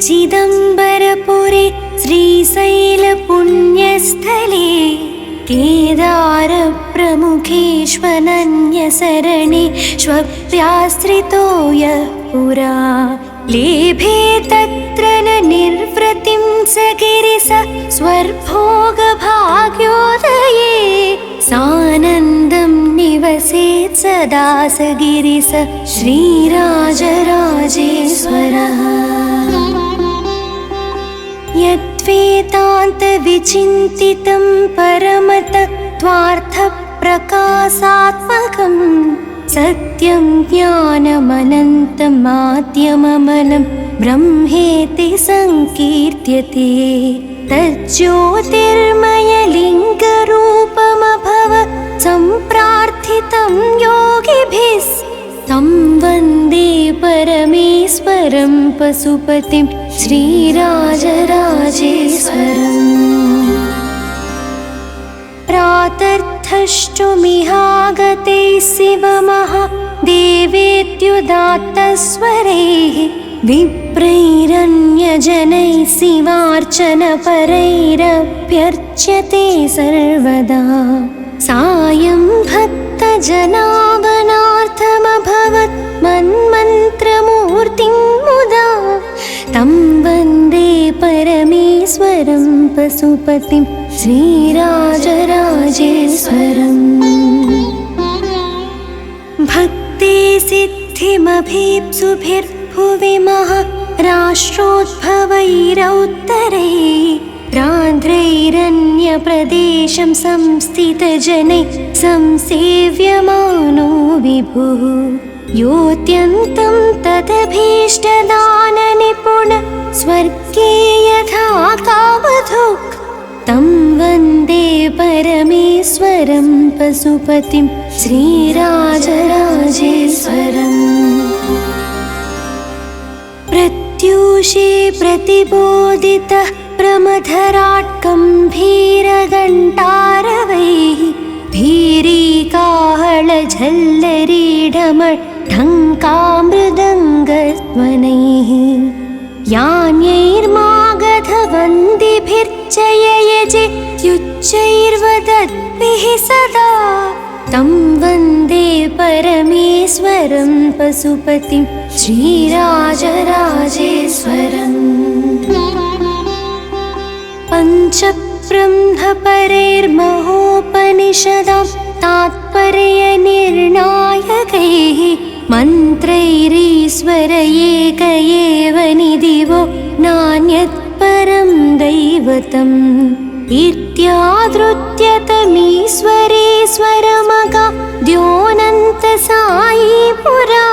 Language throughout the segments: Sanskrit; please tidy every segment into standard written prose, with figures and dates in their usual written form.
चिदम्बरपुरे श्रीशैलपुण्यस्थले केदारप्रमुखेष्वनन्यसरणे श्वप्याश्रितो यः पुरा लेभे तत्र न निर्वृतिं स गिरिश स्वर्भोगभाग्योदये सानन्दं निवसेत् सदा स गिरिश श्रीराजराजेश्वरः यद्वेदान्तविचिन्तितं परमतत्त्वार्थप्रकाशात्मकं सत्यं ज्ञानमनन्तमाद्यममलं ब्रह्मेति संकीर्त्यते तज्ज्योतिर्मयलिङ्गरूपमभवत् सम्प्रार्थितं योगिभिः तं वन्दे परमेश्वरं पशुपतिं श्रीराजराजेश्वरम् प्रातर्थष्टुमिहागते शिवमहादेवेत्युदात्तस्वरैः विप्रैरन्यजनैः शिवार्चनपरैरभ्यर्च्यते सर्वदा सायं भक्तजनावनार्थमभवत् मन्मन्त्रमूर्तिं मुदा तं वन्दे परमेश्वरं पशुपतिं श्रीराजराजेश्वरम् भक्ति सिद्धिमभीप्सुभिर्भुवि महाराष्ट्रोद्भवैरौत्तरैः रान्द्रैरन्यप्रदेशं संस्थितजनैः संसेव्यमानो विभुः योऽत्यन्तं तदभीष्टदाननिपुण स्वर्गे यथा कामधुक् तं वन्दे परमेश्वरं पशुपतिं श्रीराजराजेश्वरम् प्रत्यूषे प्रतिबोधितः प्रमथराट् गम्भीरघण्टारवैः भीरीकाहळझल्लरीढमढङ्कामृदङ्गध्वनैः यान्यैर्मागधवन्दिभिर्जययजे युच्चैर्वदद्भिः सदा तं वन्दे परमेश्वरं पशुपतिं श्रीराजराजेश्वरम् पञ्चब्रह्मपरैर्महोपनिषदां तात्पर्यनिर्णायकैः मन्त्रैरीश्वर एक एव निधिवो नान्यत्परं दैवतम् इत्यादृत्यतमीश्वरेश्वरमगाद्योऽनन्तसायी पुरा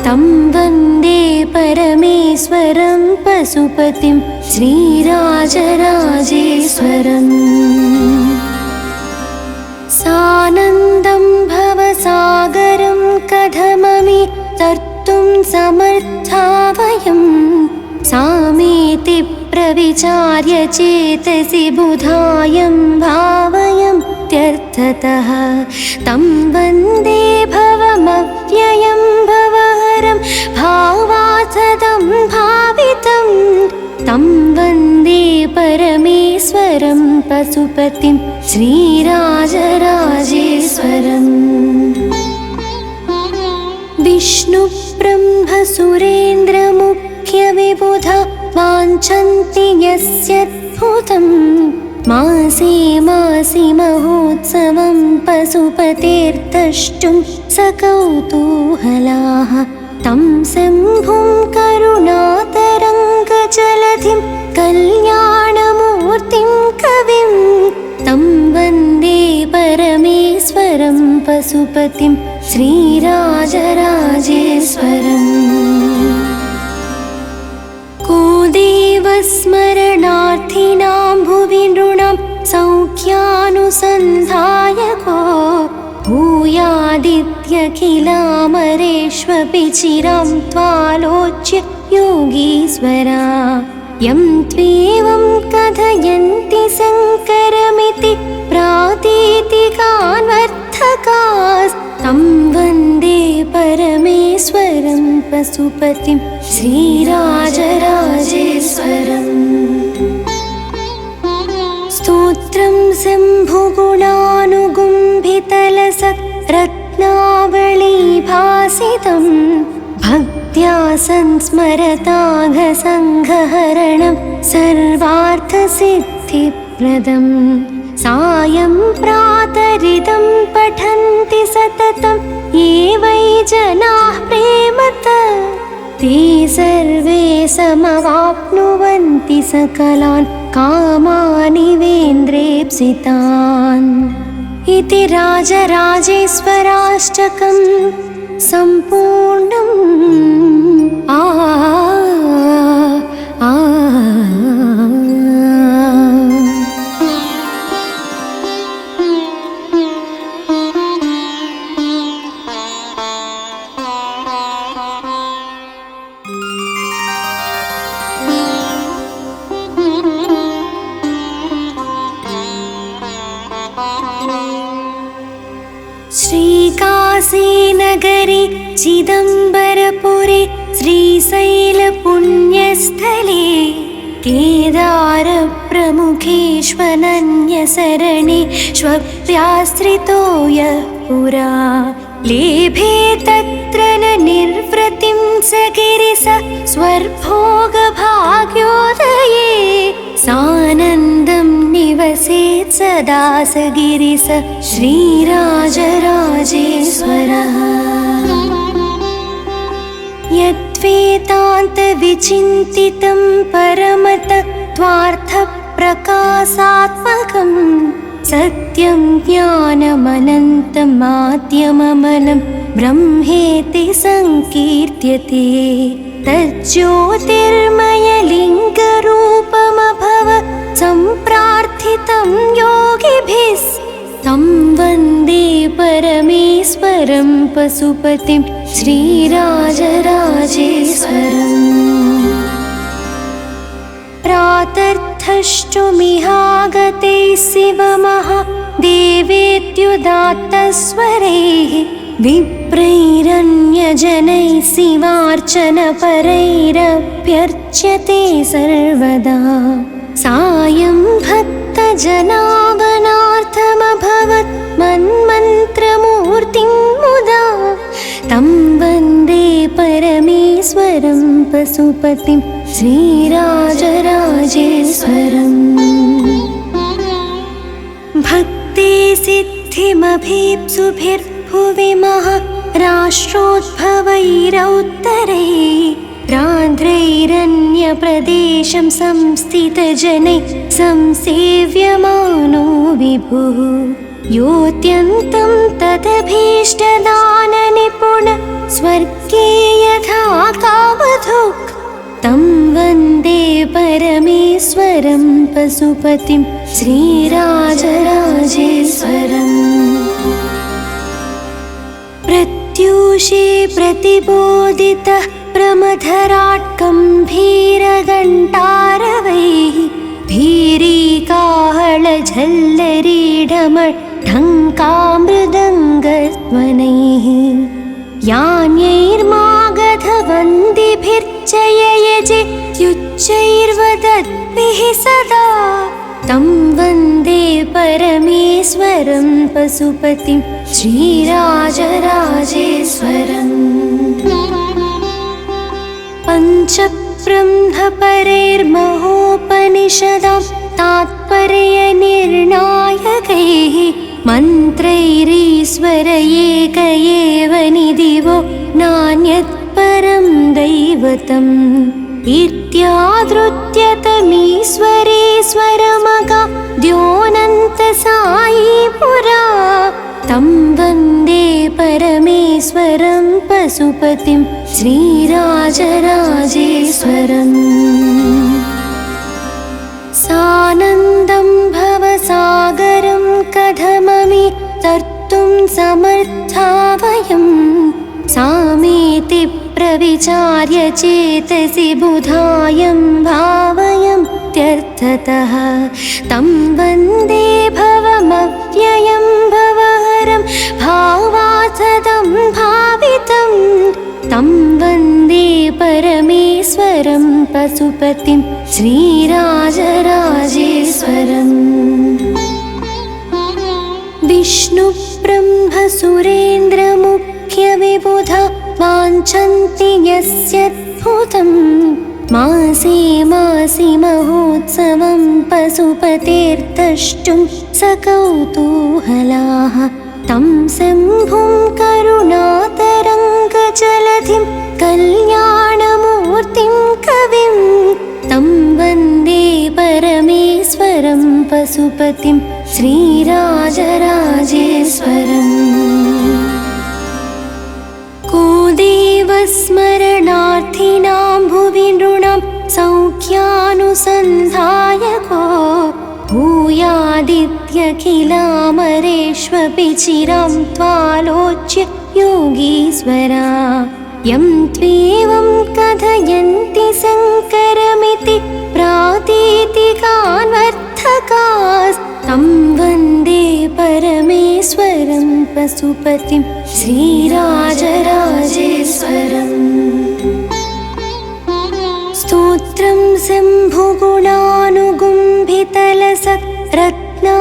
तं वन्दे परमेश्वरं पशुपतिं श्रीराजराजेश्वरम् सानन्दं भवसागरं कथममि तर्तुं समर्था वयं सामेति प्रविचार्य चेतसि बुधायं भावयं त्यर्थतः तं वन्दे भवमव्ययं भवहरं भावार्थदं भावितं तं वन्दे परमेश्वरं पशुपतिं श्रीराजराजेश्वरम् विष्णुब्रह्मसुरेन्द्रमुख्यविबुधा वाञ्छन्ति यस्यद्भुतं मासे मासि महोत्सवं पशुपतेर्द्रष्टुं सकौतूहलाः तं शम्भुं करुणातरङ्गजलधिं कल्याणमूर्तिं कविं तं वन्दे परमेश्वरं पशुपतिं श्रीराजराजेश्वरम् को देवस्मरणार्थिनां भुवि नृणां सौख्यानुसन्धायको भूयादित्यखिलामरेष्वपि चिरां त्वालोच्य योगीश्वरा यं त्वेवं कथयन्ति शङ्करमिति प्रातीतिकान्वर्थकास्तं वन्दे परमेश्वरं पशुपतिं श्रीराजराजेश्वरम् स्तोत्रं शम्भुगुणानुगुम्भितलसत्रत्नावलीभासितं भक्त्या संस्मरताघसङ्घहरणं सर्वार्थसिद्धिप्रदम् सायं प्रातरिदं पठन्ति सततं ये वै जनाः प्रेमतः ते सर्वे समवाप्नुवन्ति सकलान् कामानिवेन्द्रेप्सितान् इति राजराजेश्वराष्टकं सम्पूर्णम् श्रीकाशीनगरे चिदम्बरपुरे श्रीशैलपुण्यस्थले केदारप्रमुखेष्वनन्यशरणेष्वप्याश्रितो यः पुरा लेभे तत्र न निर्वृतिं स गिरिश स्वर्भोगभाग्योदये सानन्दं निवसेत् सदा स गिरिश श्रीराजराजेश्वरः यद्वेदान्तविचिन्तितं परमतत्त्वार्थप्रकाशात्मकं सत्यं ज्ञानमनन्तं माध्यममलं ब्रह्मेति संकीर्त्यते तज्ज्योतिर्मयलिङ्गरूपमभवत् सम्प्रार्थितं योगिभिः तं वन्दे परमेश्वरं पशुपतिं श्रीराजराजेश्वरम् प्रातर्थष्टुमिहागते शिवमहादेवेत्युदात्तस्वरैः विप्रैरन्यजनैः शिवार्चनपरैरभ्यर्च्यते सर्वदा सायं भक्तजनागणार्थमभवत् मन्मन्त्रमूर्तिं मुदा तं वन्दे परमेश्वरं पशुपतिं श्रीराजराजेश्वरम् भक्ते सिद्धिमभीप्सुभिर्भुवि महाराष्ट्रोद्भवैरौत्तरैः राध्रैरन्यप्रदेशं संस्थितजनैः संसेव्यमानो विभुः योऽत्यन्तं तदभीष्टदाननिपुण स्वर्गे यथा कामधुक् तं वन्दे परमेश्वरं पशुपतिं श्रीराजराजेश्वरम् प्रत्यूषे प्रतिबोधितः प्रमथराट्गम्भीरघण्टारवैः भीरीकाहळझल्लरीढमढङ्कामृदङ्गध्वनैः यान्यैर्मागधवन्दिभिर्जययजेत्युच्चैर्वदद्भिः सदा तं वन्दे परमेश्वरं पशुपतिं श्रीराजराजेश्वरम् पञ्चब्रह्मपरैर्महोपनिषदां तात्पर्यनिर्णायकैः मन्त्रैरीश्वर एक एव निधिवो नान्यत् परं दैवतम् इत्यादृत्यतमीश्वरेश्वरमगा द्योनन्तसायी पुरा तं वन्दे परमेश्वरं पशुपतिं श्रीराजराजेश्वरम् सानन्दं भवसागरं कथममि तर्तुं समर्था वयं सामेति प्रविचार्य चेतसि बुधायं भावयं त्यर्थतः तं वन्दे भवमव्ययं भवहरं भावात्सदं भावितं तं वन्दे परमेश्वरं पशुपतिं श्रीराजराजेश्वरम् विष्णुब्रह्मसुरेन्द्रमुख्यविबुधा वाञ्छन्ति यस्यद्भुतं मासे मासि महोत्सवं पशुपतेर्द्रष्टुं सकौतूहलाः तं शम्भुं करुणातरङ्गजलधिं कल्याणमूर्तिं कविं तं वन्दे परमेश्वरं पशुपतिं श्रीराजराजेश्वरम् को देवस्मरणार्थिनां भुवि नृणां सौख्यानुसन्धायको भूयादित्यखिलामरेष्वपि चिरां त्वालोच्य योगीश्वरा यं त्वेवं कथयन्ति शङ्करमिति प्रातीतिकान्वर्थकास्तं वन्दे परमेश्वरं पशुपतिं श्रीराजराजेश्वरम् स्तोत्रं शम्भुगुणानुगुम्भितलसत् रत्नावलीभासितं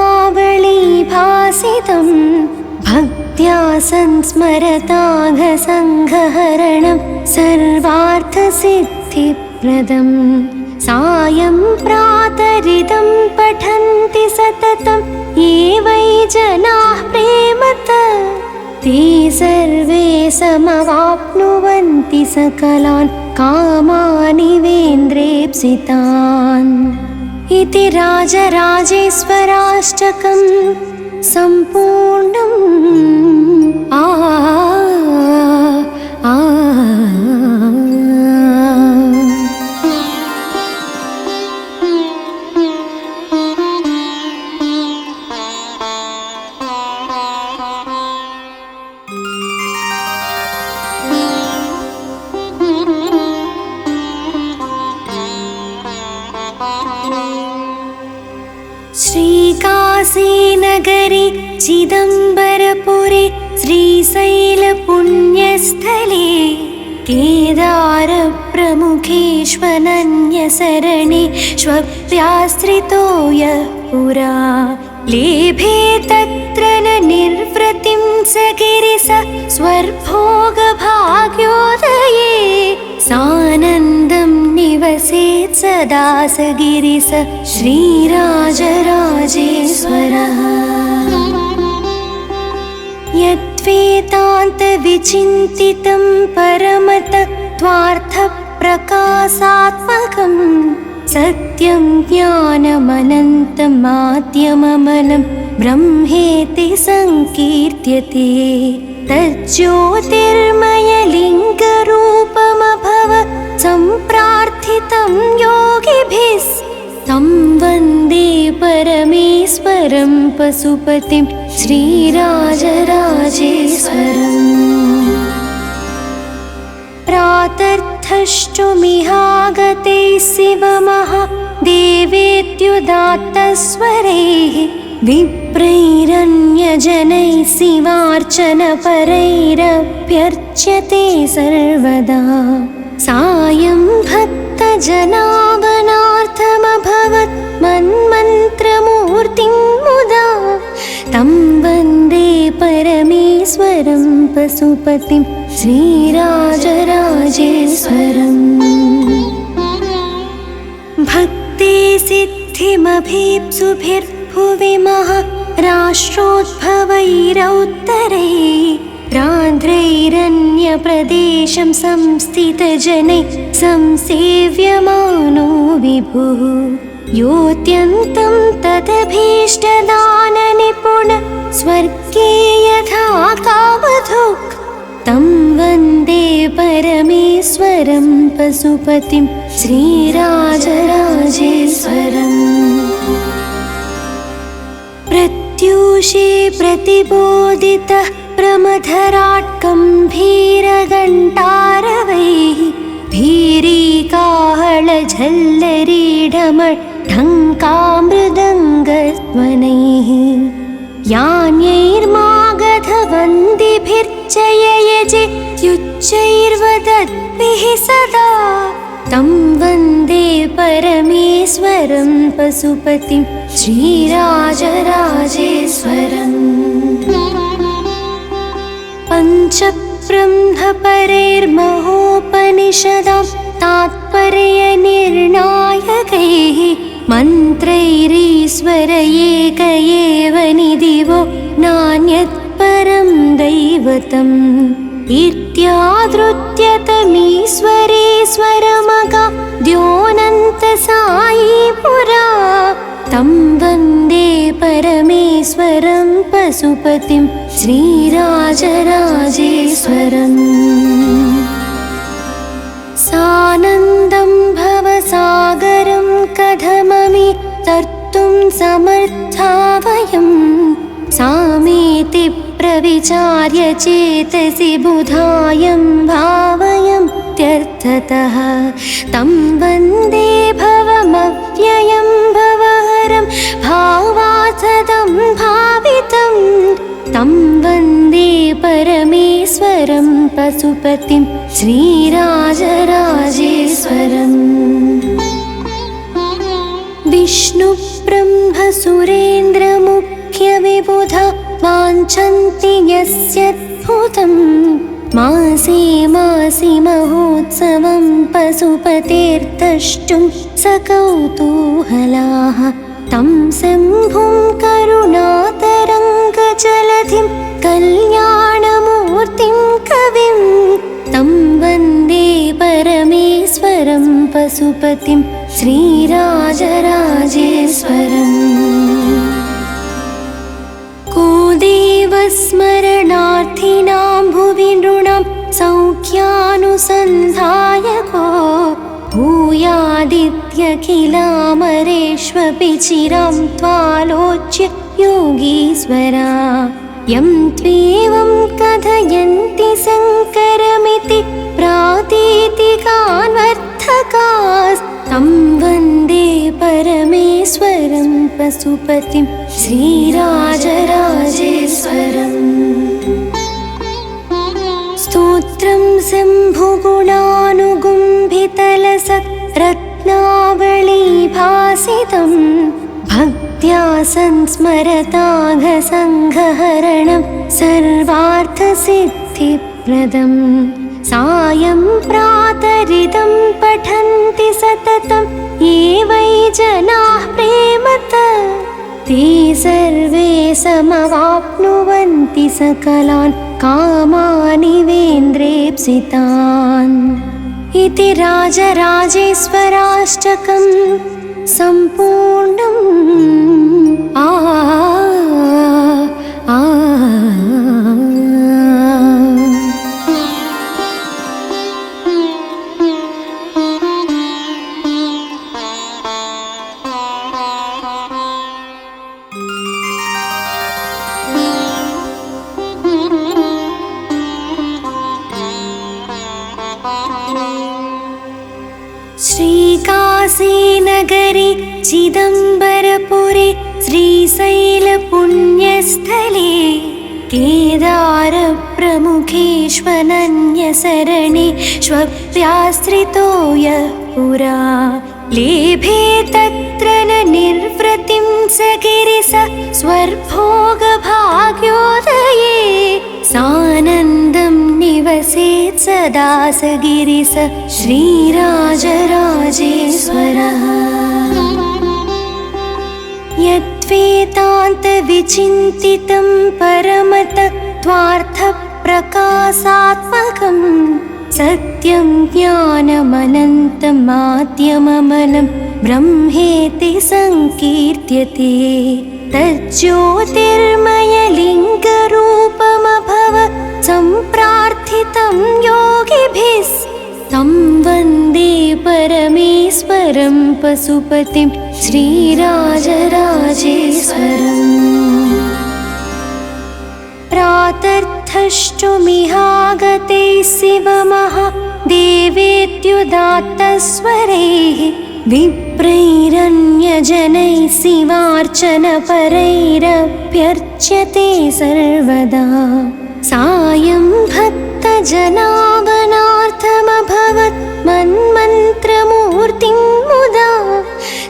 भक्त्या संस्मरताघसङ्घहरणं सर्वार्थसिद्धिप्रदम् सायं प्रातरिदं पठन्ति सततं ये वै जनाः प्रेमतः ते सर्वे समवाप्नुवन्ति सकलान् कामानिवेन्द्रेप्सितान् इति राजराजेश्वराष्टकं सम्पूर्णम् श्रीकाशीनगरे चिदम्बरपुरे श्रीशैलपुण्यस्थले केदारप्रमुखेष्वनन्यशरणेष्वप्याश्रितो यः पुरा लेभे तत्र न निर्वृतिं स गिरिश स्वर्भोगभाग्योदये सानन्दं निवसेत् सदा स गिरिश श्रीराजराजेश्वरः यद्वेदान्तविचिन्तितं परमतत्त्वार्थप्रकाशात्मकं सत्यं ज्ञानमनन्तमाद्यममलं ब्रह्मेति संकीर्त्यते तज्ज्योतिर्मयलिङ्गरूपमभवत् सम्प्रार्थितं योगिभिः तं वन्दे परमेश्वरं पशुपतिं श्रीराजराजेश्वरम् प्रातर्थष्टुमिहागते शिवमहादेवेत्युदात्तस्वरैः विप्रैरन्यजनैः शिवार्चनपरैरभ्यर्च्यते सर्वदा सायं भक्तजनावनार्थमभवत् मन्मन्त्रमूर्तिं मुदा तं वन्दे परमेश्वरं पशुपतिं श्रीराजराजेश्वरम् भक्ति सिद्धिमभीप्सुभिर्भुवि महाराष्ट्रोद्भवैरौत्तरैः रान्ध्रैरन्यप्रदेशं संस्थितजनैः संसेव्यमानो विभुः योऽत्यन्तं तदभीष्टदाननिपुण स्वर्गे यथा कामधुक् तं वन्दे परमेश्वरं पशुपतिं श्रीराजराजेश्वरम् प्रत्यूषे प्रतिबोधितः प्रमथराट् गम्भीरघण्टारवैः भीरीकाहळझल्लरीढमढङ्कामृदङ्गध्वनैः यान्यैर्मागध यजेत्युच्चैर्वदद्भिः सदा तं वन्दे परमेश्वरं पशुपतिं श्रीराजराजेश्वरम् पञ्चब्रह्मपरैर्महोपनिषदां तात्पर्यनिर्णायकैः मन्त्रैरीश्वर एक एव निधिवो नान्यत् परं दैवतम् इत्यादृत्य तमीश्वरेश्वरमगा द्योनन्तसायी पुरा तं वन्दे परमेश्वरं पशुपतिं श्रीराजराजेश्वरम् सानन्दं भवसागरं कथममि तर्तुं समर्था वयं सामेति प्रविचार्य चेतसि बुधायं भावयं त्यर्थतः तं वन्दे भवमव्ययं भवहरं भावार्थदं भावितं तं वन्दे परमेश्वरं पशुपतिं श्रीराजराजेश्वरम् विष्णुब्रह्मसुरेन्द्रमुख्यविबुधा वाञ्छन्ति यस्यद्भुतं मासे मासि महोत्सवं पशुपतेर्द्रष्टुं सकौतूहलाः तं शम्भुं करुणातरङ्गजलधिं कल्याणमूर्तिं कविं तं वन्दे परमेश्वरं पशुपतिं श्रीराजराजेश्वरम् को देवस्मरणार्थिनां भुवि नृणां सौख्यानुसन्धायको भूयादित्यखिलामरेष्वपि चिरां त्वालोच्य योगीश्वरा यं त्वेवं कथयन्ति शङ्करमिति प्रातीतिकान्वर्थकास्तं वन्दे परमेश्वरं पशुपतिं श्रीराजराजेश्वरम् स्तोत्रं शम्भुगुणानुगुम्भितलसत् रत्नावलीभासितं भक्त्या संस्मरताघसङ्घहरणं सर्वार्थसिद्धिप्रदम् सायं प्रातरिदं पठन्ति सततं ये वै जनाः प्रेमतः ते सर्वे समवाप्नुवन्ति सकलान् कामानिवेन्द्रेप्सितान् इति राजराजेश्वराष्टकं सम्पूर्णम् श्रीकाशीनगरे चिदम्बरपुरे श्रीशैलपुण्यस्थले केदारप्रमुखेष्वनन्यशरणेष्वप्याश्रितो यः पुरा लेभे तत्र न निर्वृतिं स गिरिश स्वर्भोगभाग्योदये सानन्दं निवसेत् सदा स गिरिश श्रीराजराजेश्वरः यद्वेदान्तविचिन्तितं परमतत्त्वार्थप्रकाशात्मकं सत्यं ज्ञानमनन्तमाद्यममलं ब्रह्मेति संकीर्त्यते तज्ज्योतिर्मयलिङ्गरूपमभवत् सम्प्रार्थितं योगिभिः तं वन्दे परमेश्वरं पशुपतिं श्रीराजराजेश्वरम् प्रातर्थष्टुमिहागते शिवमहादेवेत्युदात्तस्वरैः विप्रैरन्यजनैः शिवार्चनपरैरभ्यर्च्यते सर्वदा। सायं भक्तजनावनार्थमभवत् मन्मन्त्रमूर्तिं मुदा।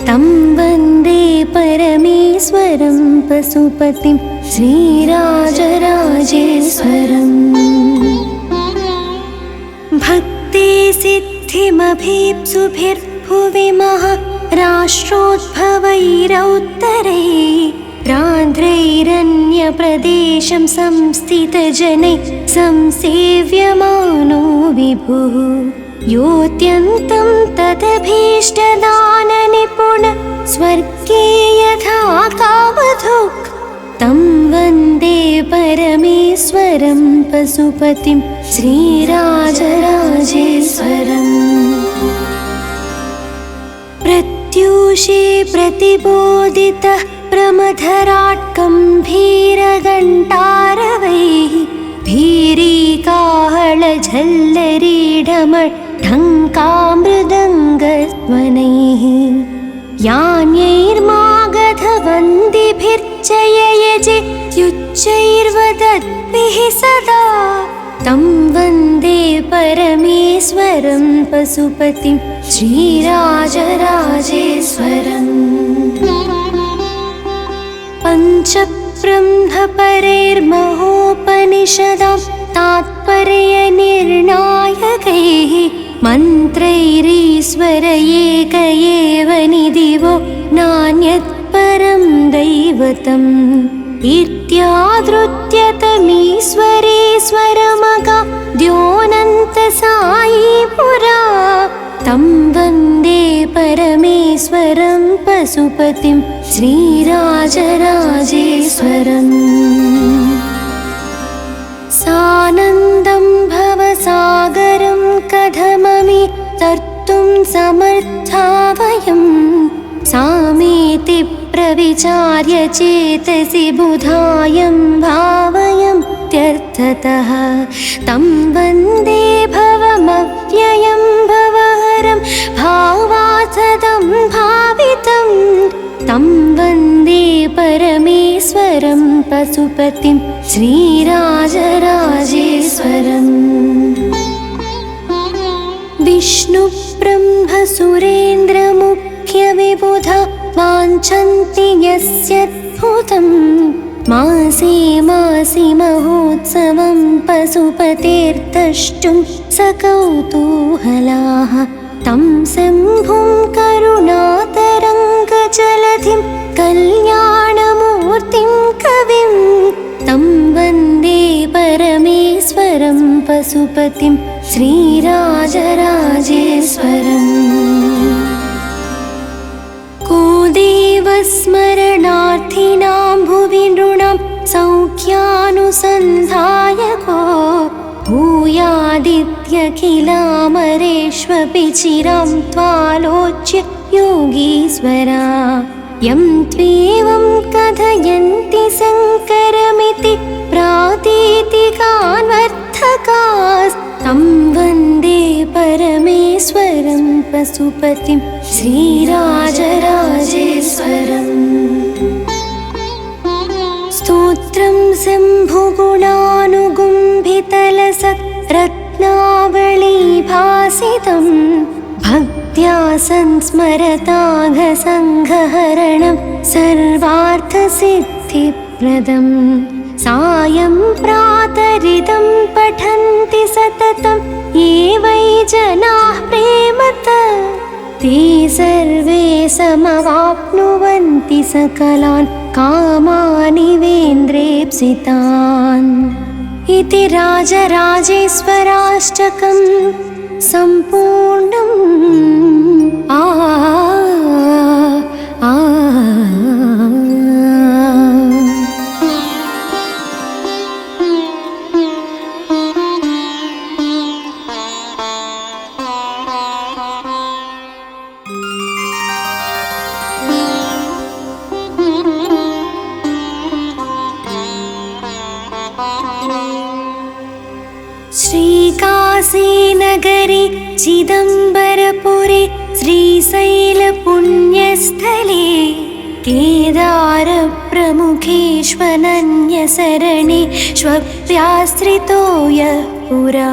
तं वन्दे परमेश्वरं पशुपतिं श्रीराजराजेश्वरम्। भक्ते सिद्धिमभीप्सुभिर्भुवि महाराष्ट्रोद्भवैरौत्तरैः राध्रैरन्यप्रदेशं संस्थितजनैः संसेव्यमानो विभुः। योऽत्यन्तं तदभीष्टदाननिपुण स्वर्गे यथा कामधुक्। तं वन्दे परमेश्वरं पशुपतिं श्रीराजराजेश्वरम्। प्रत्यूषे प्रतिबोधितः प्रमथराट् गम्भीरघण्टारवैः भीरीकाहळझल्लरीढमढङ्कामृदङ्गध्वनैः। यान्यैर्मागधवन्दिभिर्जययजे युच्चैर्वदद्भिः सदा। तं वन्दे परमेश्वरं पशुपतिं श्रीराजराजेश्वरम्। पञ्चब्रह्मपरैर्महोपनिषदां तात्पर्यनिर्णायकैः मन्त्रैरीश्वर एक एव निधिवो नान्यत् परं दैवतम्। इत्यादृत्यतमीश्वरेश्वरमगाद्योऽनन्तसायी पुरा। तं वन्दे परमेश्वरं पशुपतिं श्रीराजराजेश्वरम्। सानन्दं भवसागरं कथममि तर्तुं समर्था वयं। सामेति प्रविचार्य चेतसि बुधायं भावयं त्यर्थतः। तं वन्दे भवमव्ययं भवहरं भावार्थदं भावितं। तं वन्दे परमेश्वरं पशुपतिं श्रीराजराजेश्वरम्। विष्णुब्रह्मसुरेन्द्रमुख्यविबुधा वाञ्छन्ति यस्यद्भुतं। मासे मासि महोत्सवं पशुपतेर्द्रष्टुं सकौतूहलाः। तं शम्भुं करुणातरङ्गजलधिं कल्याणमूर्तिं कविं। तं वन्दे परमेश्वरं पशुपतिं श्रीराजराजेश्वरम्। को देवस्मरणार्थिनां भुवि नृणां सौख्यानुसन्धायको। भूयादित्यखिलामरेष्वपि चिरां त्वालोच्य योगीश्वरा। यं त्वेवं कथयन्ति शङ्करमिति प्रातीतिकान्वर्थकास्तं वन्दे परमेश्वरं पशुपतिं श्रीराजराजेश्वरम्। स्तोत्रं शम्भुगुणानुगुम्भितलसत् रत्नावलीभासितं। भक्त्या संस्मरताघसङ्घहरणं सर्वार्थसिद्धिप्रदम्। सायं प्रातरिदं पठन्ति सततं ये वै जनाः प्रेमतः। ते सर्वे समवाप्नुवन्ति सकलान् कामानिवेन्द्रेप्सितान्। इति राजराजेश्वराष्टकम् सम्पूर्णम्। श्रीकाशीनगरे चिदम्बरपुरे श्रीशैलपुण्यस्थले केदारप्रमुखेष्वनन्यशरणेष्वप्याश्रितो यः पुरा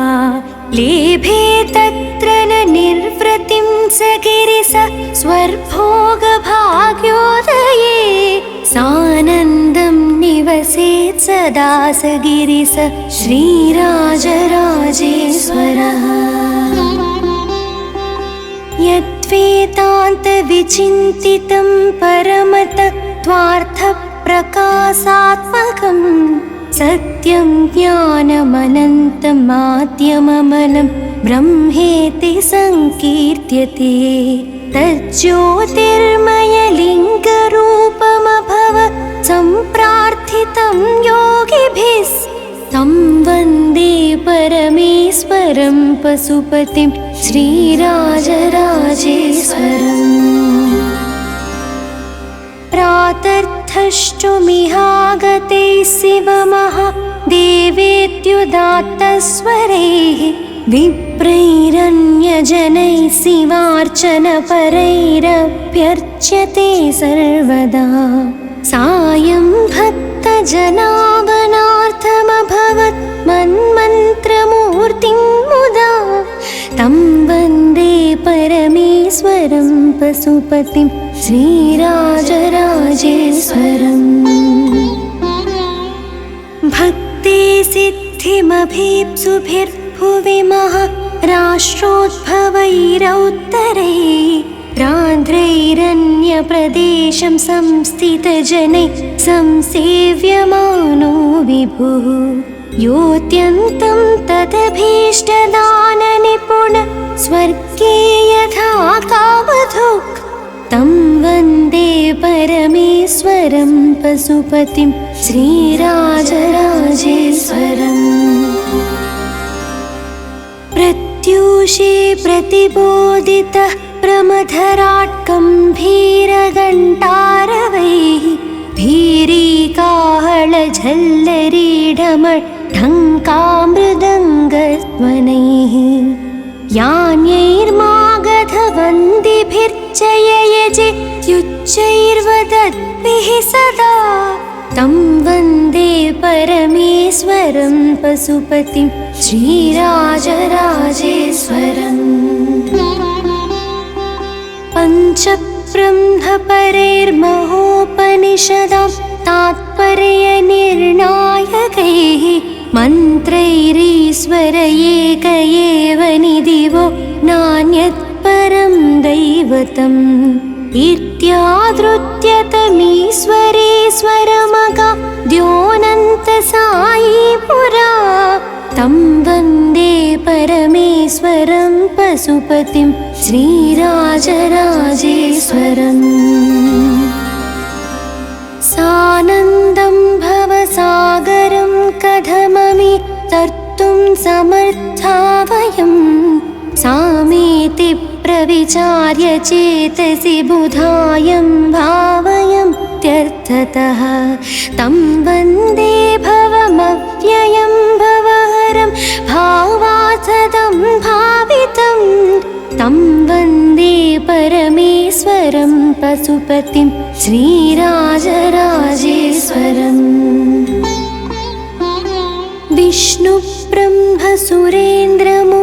लेभे तत्र न निर्वृतिं स गिरिश स्वर्भोगभाग्योदये सानन्दं निवसेत् सदा स गिरिश श्रीराजराजेश्वरः यद्वेदान्तविचिन्तितं परमतत्त्वार्थप्रकाशात्मकं सत्यं ज्ञानमनन्तं माध्यममलं ब्रह्मेति संकीर्त्यते तज्ज्योतिर्मयलिङ्गरूपमभवत् सम्प्रार्थितं योगिभिः तं वन्दे परमेश्वरं पशुपतिं श्रीराजराजेश्वरम् प्रातर्थष्टुमिहागते शिवमहादेवेत्युदात्तस्वरैः विप्रैरन्यजनैः शिवार्चनपरैरभ्यर्च्यते सर्वदा सायं भक्तजनावनार्थमभवत् मन्मन्त्रमूर्तिं मुदा तं वन्दे परमेश्वरं पशुपतिं श्रीराजराजेश्वरम् भक्ति सिद्धिमभीप्सुभिर्भुवि महाराष्ट्रोद्भवैरौत्तरैः रान्ध्रैरन्यप्रदेशं संस्थितजनैः संसेव्यमानो विभुः योऽत्यन्तं तदभीष्टदाननिपुण स्वर्गे यथा कामधुक् तं वन्दे परमेश्वरं पशुपतिं श्रीराजराजेश्वरम् प्रत्यूषे प्रतिबोधितः प्रमथराट् गम्भीरघण्टारवैः भीरीकाहळझल्लरीढमढङ्कामृदङ्गध्वनैः यान्यैर्मागधवन्दिभिर्जययजे युच्चैर्वदद्भिः सदा तं वन्दे परमेश्वरं पशुपतिं श्रीराजराजेश्वरम् पञ्चब्रह्मपरैर्महोपनिषदां तात्पर्यनिर्णायकैः मन्त्रैरीश्वर एक एव निधिवो नान्यत् परं दैवतम् इत्यादृत्यतमीश्वरेश्वरमगा द्योनन्तसायी पुरा तं वन्दे परमेश्वरं पशुपतिं श्रीराजराजेश्वरम् सानन्दं भवसागरं कथममि तर्तुं समर्था वयं सामेति प्रविचार्य चेतसि बुधायं भावयं त्यर्थतः तं वन्दे भवमव्ययं भवहरं भावार्थदं भावितं तं वन्दे परमेश्वरं पशुपतिं श्रीराजराजेश्वरम्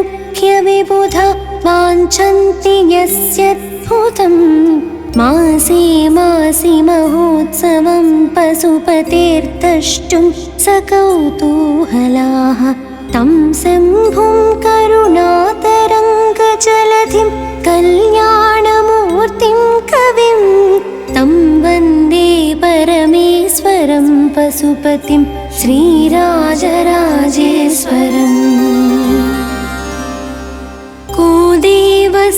विष्णुब्रह्मसुरेन्द्रमुख्यविबुधा वाञ्छन्ति यस्यद्भुतं मासे मासि महोत्सवं पशुपतेर्द्रष्टुं सकौतूहलाः तं शम्भुं करुणातरङ्गजलधिं कल्याणमूर्तिं कविं तं वन्दे परमेश्वरं पशुपतिं श्रीराजराजेश्वरम् को देवस्मरणार्थिनां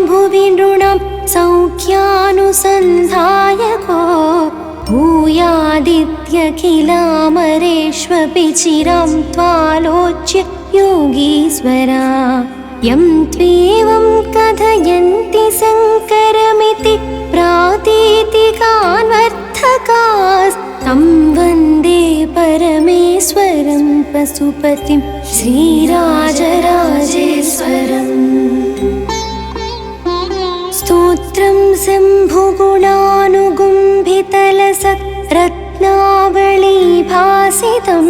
भुवि नृणां सौख्यानुसन्धायको भूयादित्यखिलामरेष्वपि चिरां त्वालोच्य योगीश्वरा यं त्वेवं कथयन्ति शङ्करमिति प्रातीतिकान्वर्थकास् तं वन्दे परमेश्वरं पशुपतिं श्रीराजराजेश्वरम्। स्तोत्रं शम्भुगुणानुगुम्भितलसत्रत्नावलीभासितं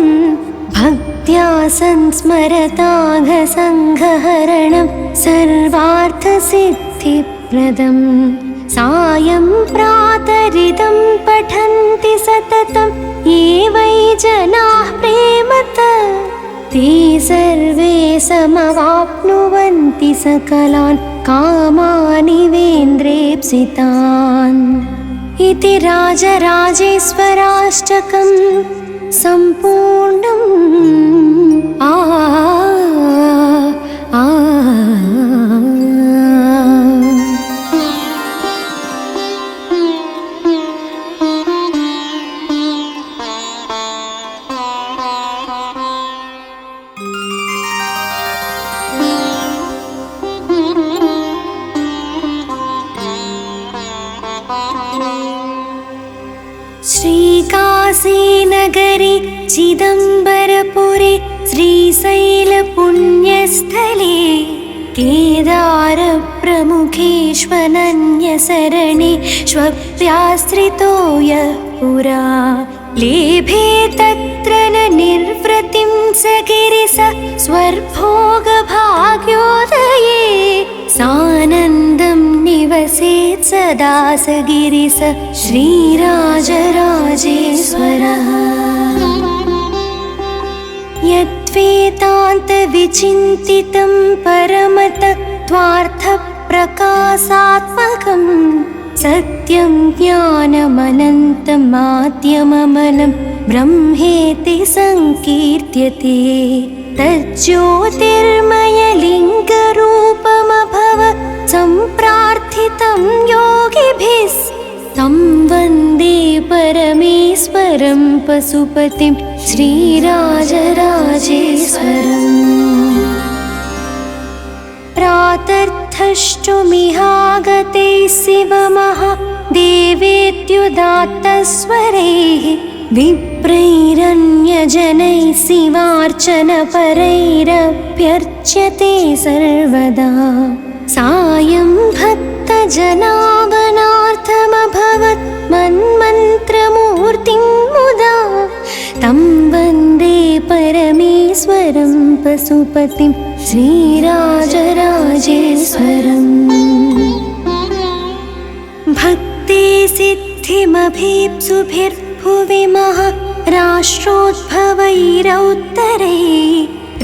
भक्त्या संस्मरताघसङ्घहरणं सर्वार्थसिद्धिप्रदम्। सायं प्रातरिदं पठन्ति सततं ये वै जनाः प्रेमतः ते सर्वे समवाप्नुवन्ति सकलान् कामानिवेन्द्रेप्सितान्। इति राजराजेश्वराष्टकं सम्पूर्णम्। श्रीकाशीनगरे चिदम्बरपुरे श्रीशैलपुण्यस्थले केदारप्रमुखेष्वनन्यशरणेष्वप्याश्रितो यः पुरा लेभे तत्र न निर्वृतिं स गिरिश स्वर्भोगभाग्योदये सानन्दं निवसेत् सदा स गिरिश श्रीराजराजेश्वरः। यद्वेदान्तविचिन्तितं परमतत्त्वार्थप्रकाशात्मकं सत्यं ज्ञानमनन्तमाद्यममलं ब्रह्मेति संकीर्त्यते तज्ज्योतिर्मयलिङ्गरूपमभवत् सम्प्रार्थितं योगिभिः तं वन्दे परमेश्वरं पशुपतिं श्रीराजराजेश्वरम्। प्रातर्थष्टुमिहागते शिवमहादेवेत्युदात्तस्वरैः विप्रैरन्यजनैः शिवार्चनपरैरभ्यर्च्यते सर्वदा सायं भक्तजनावनार्थमभवत् मन्मन्त्रमूर्तिं मुदा तं वन्दे परमेश्वरं पशुपतिं श्रीराजराजेश्वरम्। भक्ति सिद्धिमभीप्सुभिर्भुवि महाराष्ट्रोद्भवैरौत्तरैः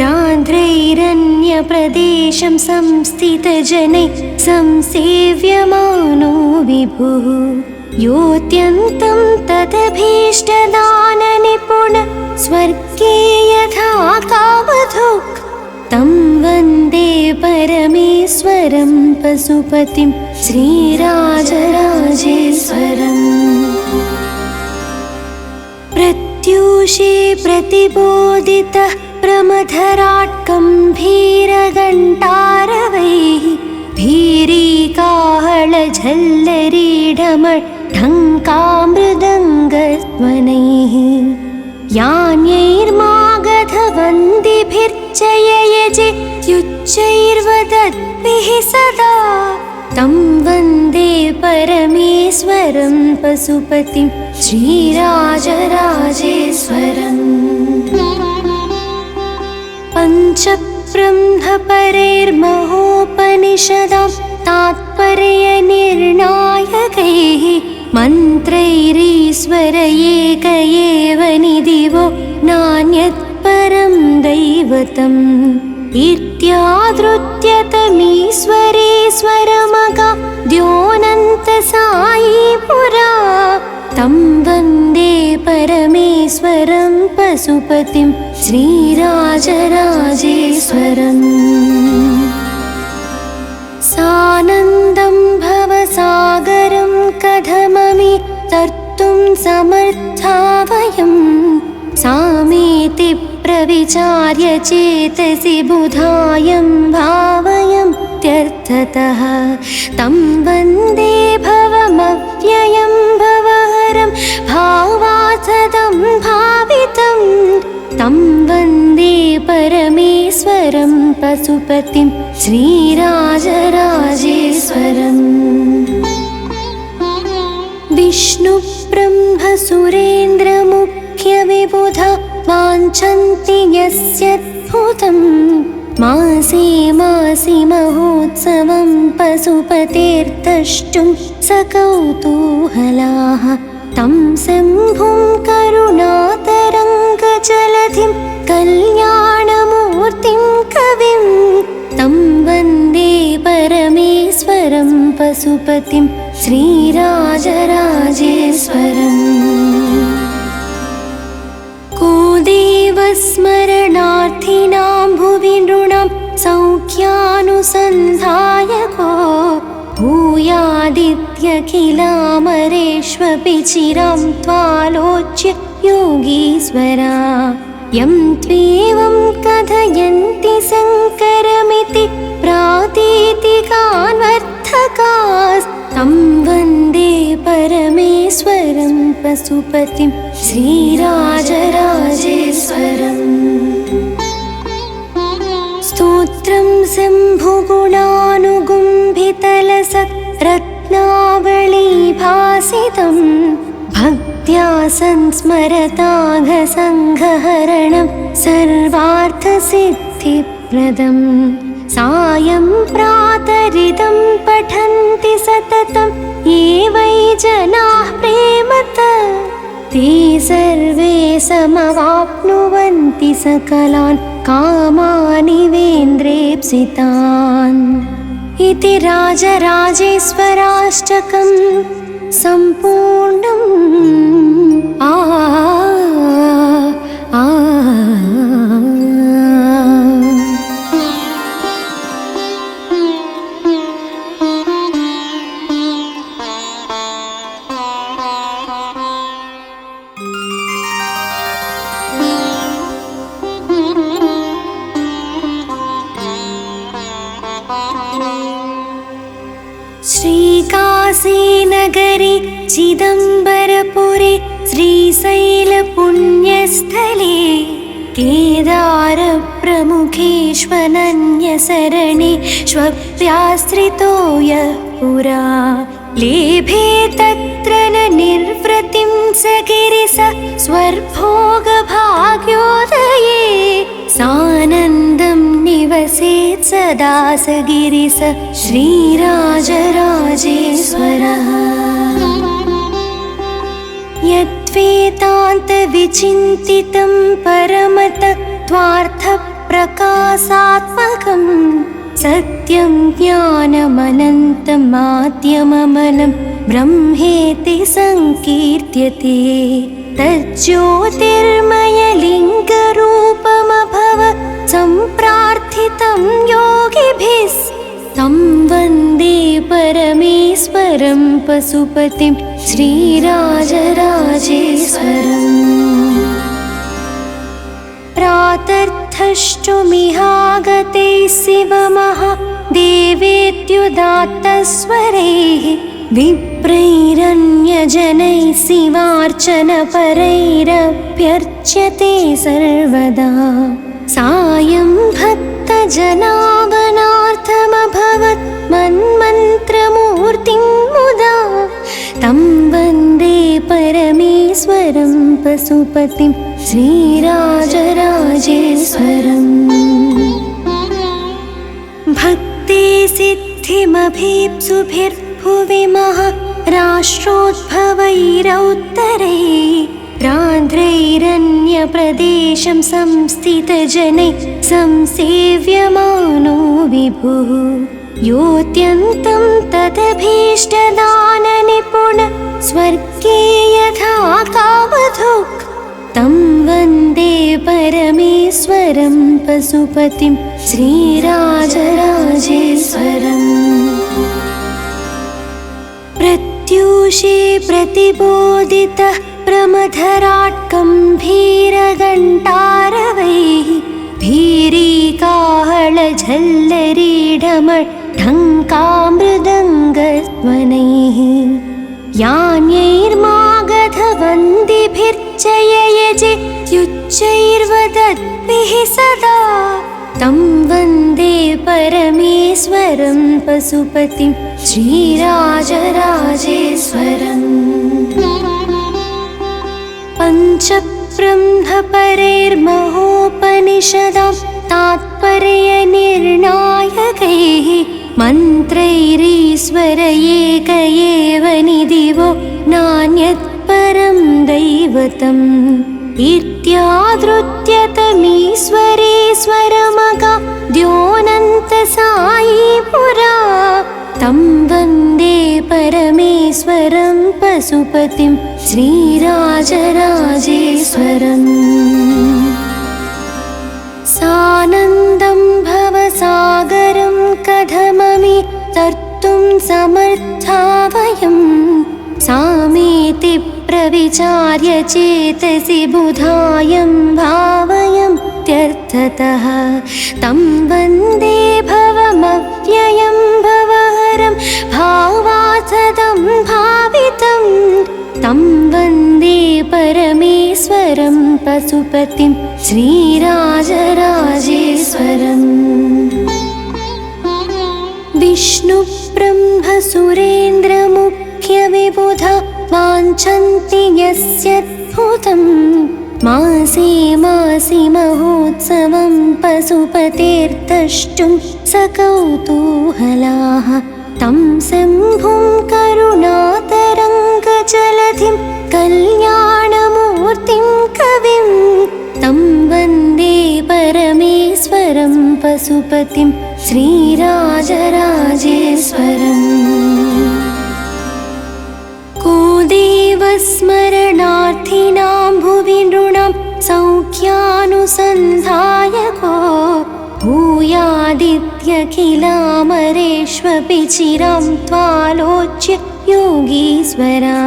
रान्द्रैरन्यप्रदेशं संस्थितजनैः संसेव्यमानो विभुः योऽत्यन्तं तदभीष्टदाननिपुण स्वर्गे यथा कामधुक् तं वन्दे परमेश्वरं पशुपतिं श्रीराजराजेश्वरम्। प्रत्यूषे प्रतिबोधितः प्रमथराट् गम्भीरघण्टारवैः भीरीकाहळझल्लरीढमढङ्कामृदङ्गध्वनैः यान्यैर्मागधवन्दिभिर्जययजेत्युच्चैर्वदद्भिः सदा तं वन्दे परमेश्वरं पशुपतिं श्रीराजराजेश्वरम्। पञ्चब्रह्मपरैर्महोपनिषदां तात्पर्यनिर्णायकैः मन्त्रैरीश्वर एक एव निधिवो नान्यत्परं दैवतम् इत्यादृत्यतमीश्वरेश्वरमगाद्योऽनन्तसायी पुरा तं वन्दे परमेश्वरं पशुपतिं श्रीराजराजेश्वरम्। सानन्दं भवसागरं कथममि तर्तुं समर्था वयं सामेति प्रविचार्य चेतसि बुधायं भावयं त्यर्थतः तं वन्दे भवमव्ययं भवहरं भावात् पार्थदं भावितं तं वन्दे परमेश्वरं पशुपतिं श्रीराजराजेश्वरम्। विष्णुब्रह्मसुरेन्द्रमुख्यविबुधा वाञ्छन्ति यस्यद्भुतं मासे मासि महोत्सवं पशुपतेर्द्रष्टुं सकौतूहलाः तं शम्भुं करुणातरङ्गजलधिं कल्याणमूर्तिं कविं तं वन्दे परमेश्वरं पशुपतिं श्रीराजराजेश्वरम्। को देवस्मरणार्थिनां भुवि नृणां सौख्यानुसन्धायको भूयादित्यखिलामरेष्वपि चिरां त्वालोच्य योगीश्वरा यं त्वेवं कथयन्ति शङ्करमिति प्रातीतिकान्वर्थकास्तं वन्दे परमेश्वरं पशुपतिं श्रीराजराजेश्वरम्। स्तोत्रं शम्भुगुणानुगुम्भितलसत् रत्नावलीभासितं भक्त्या संस्मरताघसङ्घहरणं सर्वार्थसिद्धिप्रदं सायं प्रातरिदं पठन्ति सततं ये वै जनाः प्रेमतः ते सर्वे समवाप्नुवन्ति सकलान् कामानिवेन्द्रेप्सितान् इति राजराजेश्वराष्टकं सम्पूर्णम्। श्रीकाशीनगरे चिदम्बरपुरे श्रीशैलपुण्यस्थले केदारप्रमुखेष्वनन्यशरणेष्वप्याश्रितो यः पुरा लेभे तत्र न निर्वृतिं स गिरिश स्वर्भोगभाग्योदये सानन्दं निवसेत् सदा स गिरिश श्रीराजराजेश्वरः। यद्वेदान्तविचिन्तितं परमतत्त्वार्थप्रकाशात्मकं सत्यं ज्ञानमनन्तमाद्यममलं ब्रह्मेति संकीर्त्यते तज्ज्योतिर्मयलिङ्गरूपमभवत् सम्प्रार्थितं योगिभिः तं वन्दे परमेश्वरं पशुपतिं श्रीराजराजेश्वरम्। प्रातर्थष्टुमिहागते शिवमहादेवेत्युदात्तस्वरैः विप्रैरन्यजनैः शिवार्चनपरैरभ्यर्च्यते सर्वदा सायं भक्तजनागणार्थमभवत् मन्मन्त्रमूर्तिं मुदा तं वन्दे परमेश्वरं पशुपतिं श्रीराजराजेश्वरम्। भक्ते सिद्धिमभीप्सुभिर्भुवि महाराष्ट्रोद्भवैरौत्तरैः राध्रैरन्यप्रदेशं संस्थितजनैः संसेव्यमानो विभुः योऽत्यन्तं तदभीष्टदाननिपुण स्वर्गे यथा कामधुक् तं वन्दे परमेश्वरं पशुपतिं श्रीराजराजेश्वरम्। प्रत्यूषे प्रतिबोधितः प्रमथराट् गम्भीरघण्टारवैः भीरीकाहळझल्लरीढमढङ्कामृदङ्गध्वनैः यान्यैर्मागधवन्दिभिर् यजेत्युच्चैर्वदद्भिः सदा तं वन्दे परमेश्वरं पशुपतिं श्रीराजराजेश्वरम् पञ्चब्रह्मपरैर्महोपनिषदां तात्पर्यनिर्णायकैः मन्त्रैरीश्वर एक एव निधिवो नान्यत् परं दैवतम् इत्यादृत्यतमीश्वरेश्वरमगाद्योऽनन्तसायी पुरा तं वन्दे परमेश्वरं पशुपतिं श्रीराजराजेश्वरम् सानन्दं भवसागरं कथममि तर्तुं समर्था वयं सामेति प्रविचार्य चेतसि बुधायं भावयन्त्यर्थतः तं वन्दे भवमव्ययं भवहरं भावार्थदं भावितं तं वन्दे परमेश्वरं पशुपतिं श्रीराजराजेश्वरम् विष्णुब्रह्मसुरेन्द्रमुख्यविबुधा वाञ्छन्ति यस्यद्भुतं मासे मासि महोत्सवं पशुपतेर्द्रष्टुं सकौतूहलाः तं शम्भुं करुणातरङ्गजलधिं कल्याणमूर्तिं कविं तं वन्दे परमेश्वरं पशुपतिं श्रीराजराजेश्वरम् को देवस्मरणार्थिनां भुवि नृणां सौख्यानुसन्धायको भूयादित्यखिलामरेष्वपि चिरां त्वालोच्य योगीश्वरा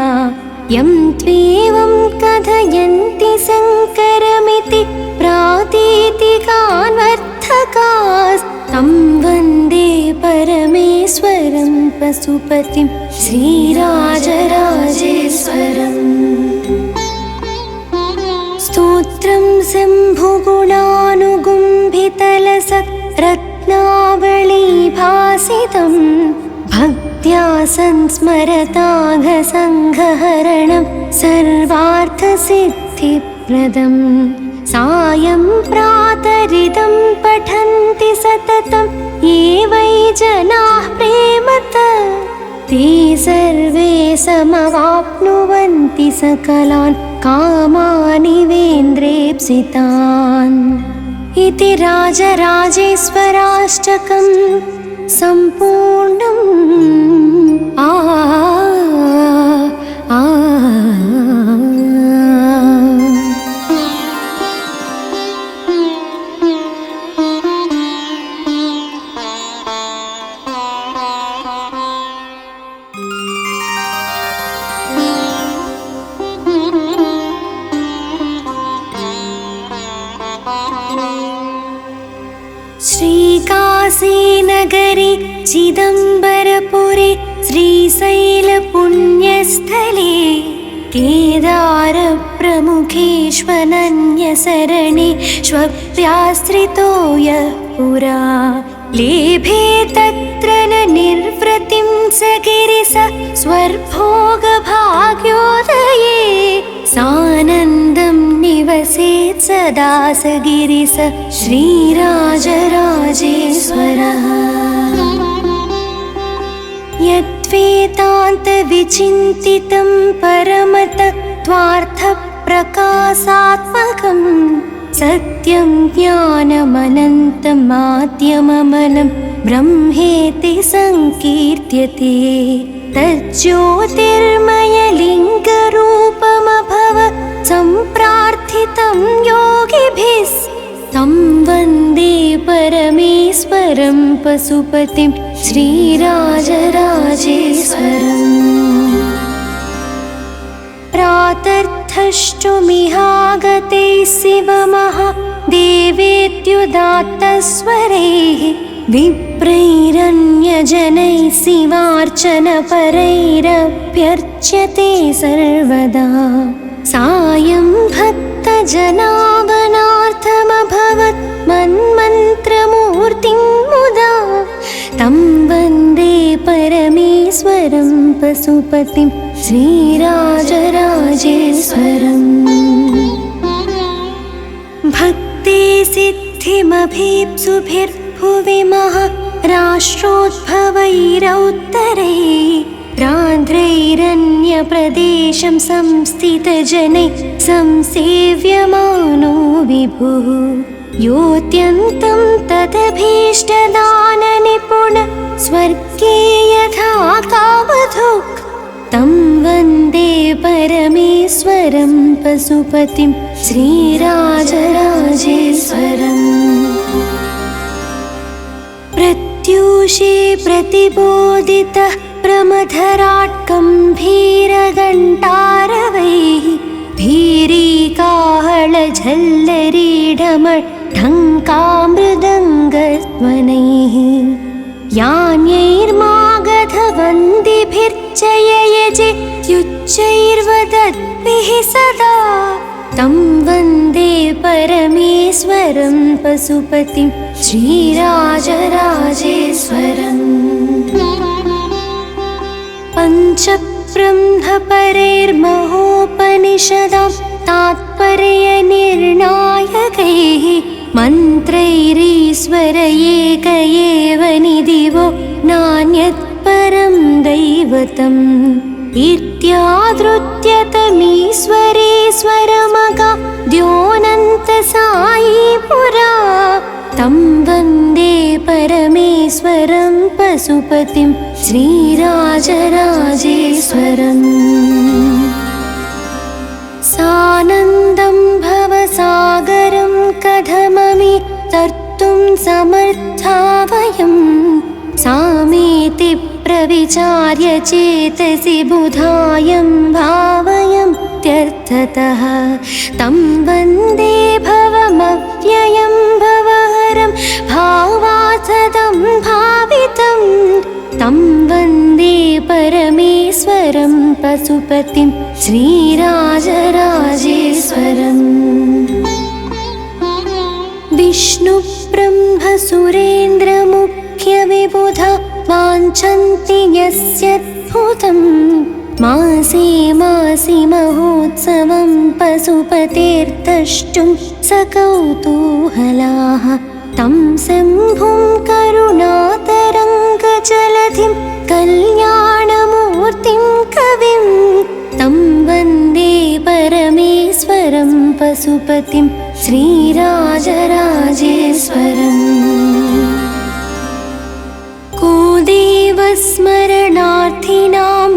यं त्वेवं कथयन्ति शङ्करमिति प्रातीतिकान्वर्थकास्तं वन्दे परमेश्वरं पशुपतिं श्रीराजराजेश्वरम् स्तोत्रं शम्भुगुणानुगुम्भितलसत्रत्नावलीभासितं भक्त्या संस्मरताघसङ्घहरणं सर्वार्थसिद्धिप्रदम् सायं प्रातरिदं पठन्ति सततं ये वै जनाः प्रेमतः ते सर्वे समवाप्नुवन्ति सकलान् कामानिवेन्द्रेप्सितान् इति राजराजेश्वराष्टकं सम्पूर्णम् श्रीकाशीनगरे चिदम्बरपुरे श्रीशैलपुण्यस्थले केदारप्रमुखेष्वनन्यशरणेष्वप्याश्रितो यः पुरा लेभे तत्र न निर्वृतिं स गिरिश स्वर्भोगभाग्योदये सानन्दं निवसेत् सदा स गिरिश श्रीराजराजेश्वरः यद्वेदान्तविचिन्तितं परमतत्त्वार्थप्रकाशात्मकं सत्यं ज्ञानमनन्तमाद्यममलं ब्रह्मेति संकीर्त्यते तज्ज्योतिर्मयलिङ्गरूपमभवत् सम्प्रार्थितं योगिभिः तं वन्दे परमेश्वरं पशुपतिं श्रीराजराजेश्वरम् प्रातर्थष्टुमिहागते शिवमहादेवेत्युदात्तस्वरैः विप्रैरन्यजनैः शिवार्चनपरैरभ्यर्च्यते सर्वदा सायं भक्तजनावनार्थमभवत् मन्मन्त्रमूर्तिं मुदा तं वन्दे परमेश्वरं पशुपतिं श्रीराजराजेश्वरम् भक्ति सिद्धिमभीप्सुभिर्भुवि महाराष्ट्रोद्भवैरौत्तरैः रान्ध्रैरन्यप्रदेशं संस्थितजनैः संसेव्यमानो विभुः योऽत्यन्तं तदभीष्टदाननिपुण स्वर्गे यथा कामधुक् तं वन्दे परमेश्वरं पशुपतिं श्रीराजराजेश्वरम् प्रत्यूषे प्रतिबोधितः प्रमथराट् गम्भीरघण्टारवैः भीरीकाहळझल्लरीढमढङ्कामृदङ्गध्वनैः यान्यैर्मागधवन्दिभिर्जययजे युच्चैर्वदद्भिः सदा तं वन्दे परमेश्वरं पशुपतिं श्रीराजराजेश्वरम् पञ्चब्रह्मपरैर्महोपनिषदां तात्पर्यनिर्णायकैः मन्त्रैरीश्वर एक एव निधिवो नान्यत् परं दैवतम् इत्यादृत्यतमीश्वरेश्वरमगा द्योनन्तसायी पुरा तं वन्दे परमेश्वरं पशुपतिं श्रीराजराजेश्वरम् सानन्दं भवसागरं कथममि तर्तुं समर्था वयं सामेति प्रविचार्य चेतसि बुधायं भावयं त्यर्थतः तं वन्दे भवमव्ययं भवहरं भावार्थदं भावितं तं वन्दे परमेश्वरं पशुपतिं श्रीराजराजेश्वरम् विष्णुब्रह्मसुरेन्द्रमुख्यविबुधा वाञ्छन्ति यस्यद्भुतं मासे मासि महोत्सवं पशुपतेर्द्रष्टुं सकौतूहलाः तं शम्भुं करुणातरङ्गजलधिं कल्याणमूर्तिं कविं तं वन्दे परमेश्वरं पशुपतिं श्रीराजराजेश्वरम् को देवस्मरणार्थिनां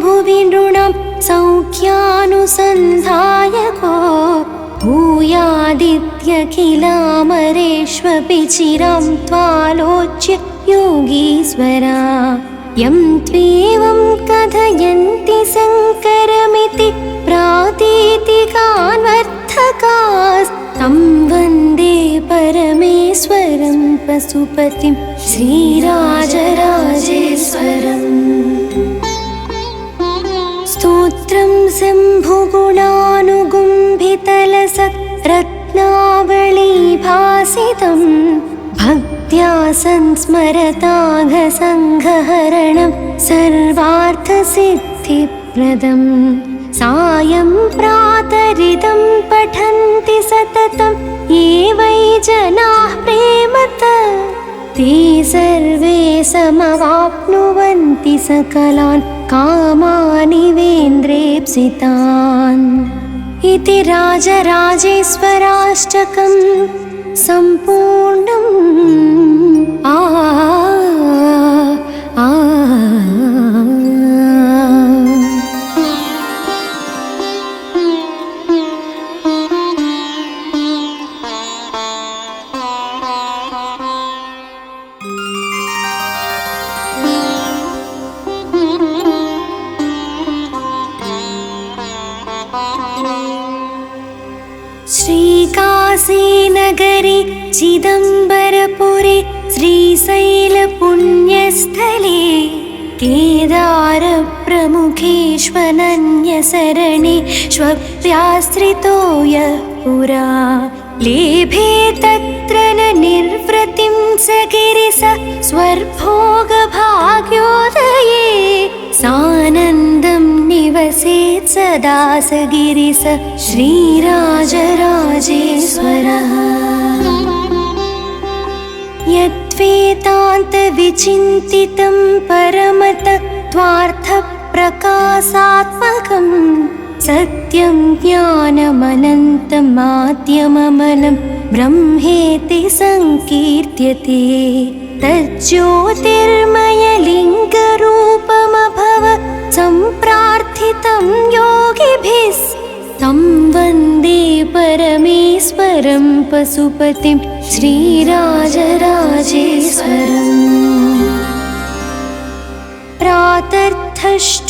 भुवि नृणां सौख्यानुसन्धायको भूयादित्यखिलामरेष्वपि चिरां त्वालोच्य योगीश्वरा यं त्वेवं कथयन्ति शङ्करमिति प्रातीतिकान्वर्थकास्तं वन्दे परमेश्वरं पशुपतिं श्रीराजराजेश्वरम् स्तोत्रं शम्भुगुणानुगुम्भितलसत् रत्नावलीभासितं भक्त्या संस्मरताघसङ्घहरणं सर्वार्थसिद्धिप्रदं सायं प्रातरिदं पठन्ति सततं ये वै जनाः प्रेमतः ते सर्वे समवाप्नुवन्ति सकलान् कामानिवेन्द्रेप्सितान् इति राजराजेश्वराष्टकं सम्पूर्णम् श्रीकाशीनगरे चिदम्बरपुरे श्रीशैलपुण्यस्थले केदारप्रमुखेष्वनन्यसरणेष्वप्याश्रितो यः पुरा लेभे तत्र न निर्वृतिं स गिरिश स्वर्भोगभाग्योदये सानन्दं निवसेत् सदा स गिरिश श्रीराजराजेश्वरः यद्वेदान्तविचिन्तितं परमतत्त्वार्थप्रकाशात्मकं सत्यं ज्ञानमनन्तमाद्यममलं ब्रह्मेति संकीर्त्यते तज्ज्योतिर्मयलिङ्गरूपमभवत् सम्प्रार्थितं योगिभिः तं वन्दे परमेश्वरं पशुपतिं श्रीराजराजेश्वरम्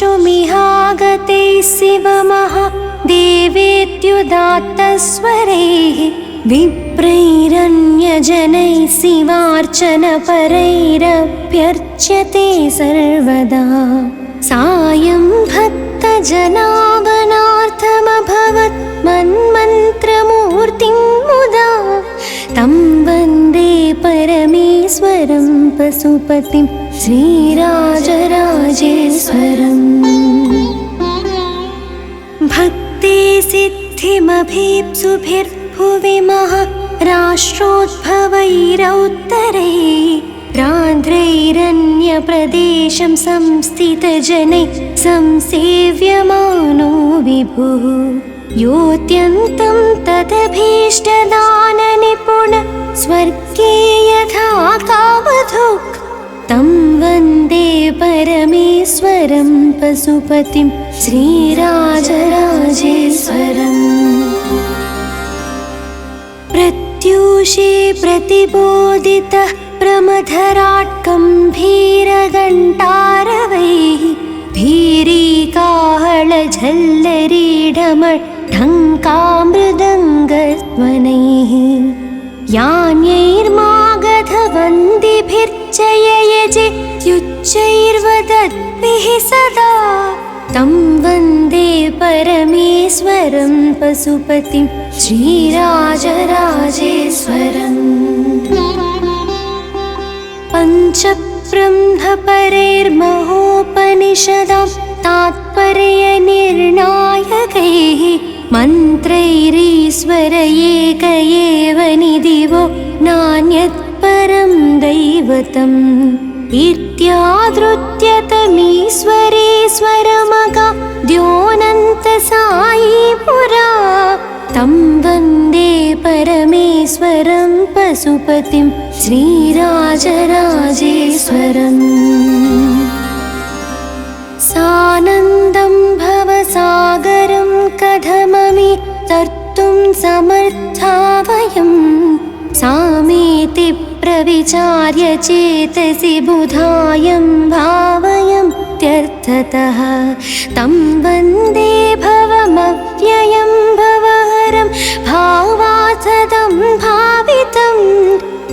प्रातर्थष्टुमिहागते शिवमहादेवेत्युदात्तस्वरैः विप्रैरन्यजनैः शिवार्चनपरैरभ्यर्च्यते सर्वदा सायं भक्तजनावनार्थमभवत् मन्मन्त्रमूर्तिं मुदा तं वन्दे परमेश्वरं पशुपतिं श्रीराजराजेश्वरम् भक्ते सिद्धिमभीप्सुभिर्भुवि महाराष्ट्रोद्भवैरौत्तरैः राध्रैरन्यप्रदेशं संस्थितजनैः संसेव्यमानो विभुः योऽत्यन्तं तदभीष्टदाननिपुण स्वर्गे यथा कामधुक् तं वन्दे परमेश्वरं पशुपतिं श्रीराजराजेश्वरम् प्रत्यूषे प्रतिबोधितः प्रमथराट् गम्भीरघण्टारवैः भीरीकाहळझल्लरीढमढङ्कामृदङ्गध्वनैः यान्यैर्मागधवन्दिभिर्जययजे युच्चैर्वदद्भिः सदा तं वन्दे परमेश्वरं पशुपतिं श्रीराजराजेश्वरम् पञ्चब्रह्मपरैर्महोपनिषदां तात्पर्यनिर्णायकैः मन्त्रैरीश्वर एक एव निधिवो नान्यत् परं दैवतम् इत्यादृत्यतमीश्वरेश्वरमगाद्योऽनन्तसायी पुरा तं वन्दे परमेश्वरं पशुपतिं श्रीराजराजेश्वरम् सानन्दं भवसागरं कथममि तर्तुं समर्था वयं सामेति प्रविचार्य चेतसि बुधायं भावयं त्यर्थतः तं वन्दे भवमव्ययं भवहरं भावार्थदं भावितं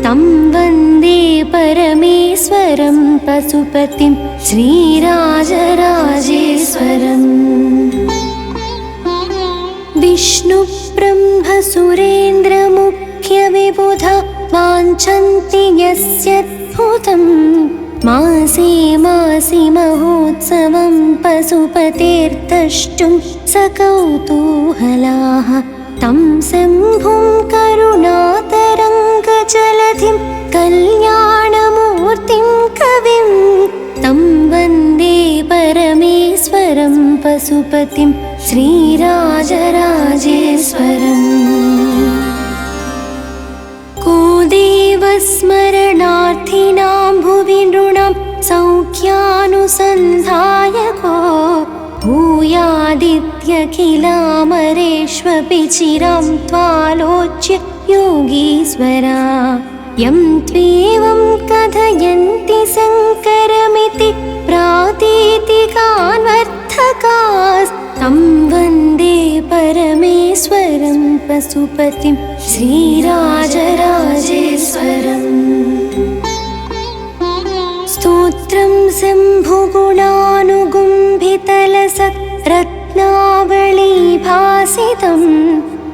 तं वन्दे परमेश्वरं पशुपतिं श्रीराजराजेश्वरम् विष्णुब्रह्मसुरेन्द्रमुख्यविबुधा वाञ्छन्ति यस्यद्भुतं मासे मासि महोत्सवं पशुपतेर्द्रष्टुं सकौतूहलाः तं शम्भुं करुणातरङ्गजलधिं कल्याणमूर्तिं कविं तं वन्दे परमेश्वरं पशुपतिं श्रीराजराजेश्वरम् को देवस्मरणार्थिनां भुवि नृणां सौख्यानुसन्धायको भूयादित्यखिलामरेष्वपि चिरां त्वालोच्य योगीश्वरा यं त्वेवं कथयन्ति शङ्करमिति प्रातीतिकान्वर्थकास्तं वन्दे परमेश्वरं पशुपतिं श्रीराजराजेश्वरम् स्तोत्रं शम्भुगुण सत् रत्नावलीभासितं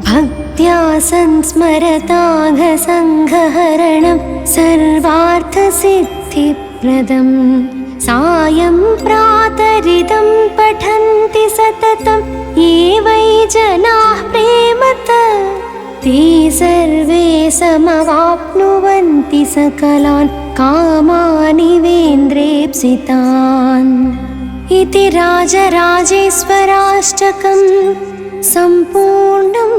भक्त्या संस्मरताघसङ्घहरणं सर्वार्थसिद्धिप्रदम् सायं प्रातरिदं पठन्ति सततं ये वै जनाः प्रेमतः ते सर्वे समवाप्नुवन्ति सकलान् कामानिवेन्द्रेप्सितान् इति राजराजेश्वराष्टकं सम्पूर्णम्।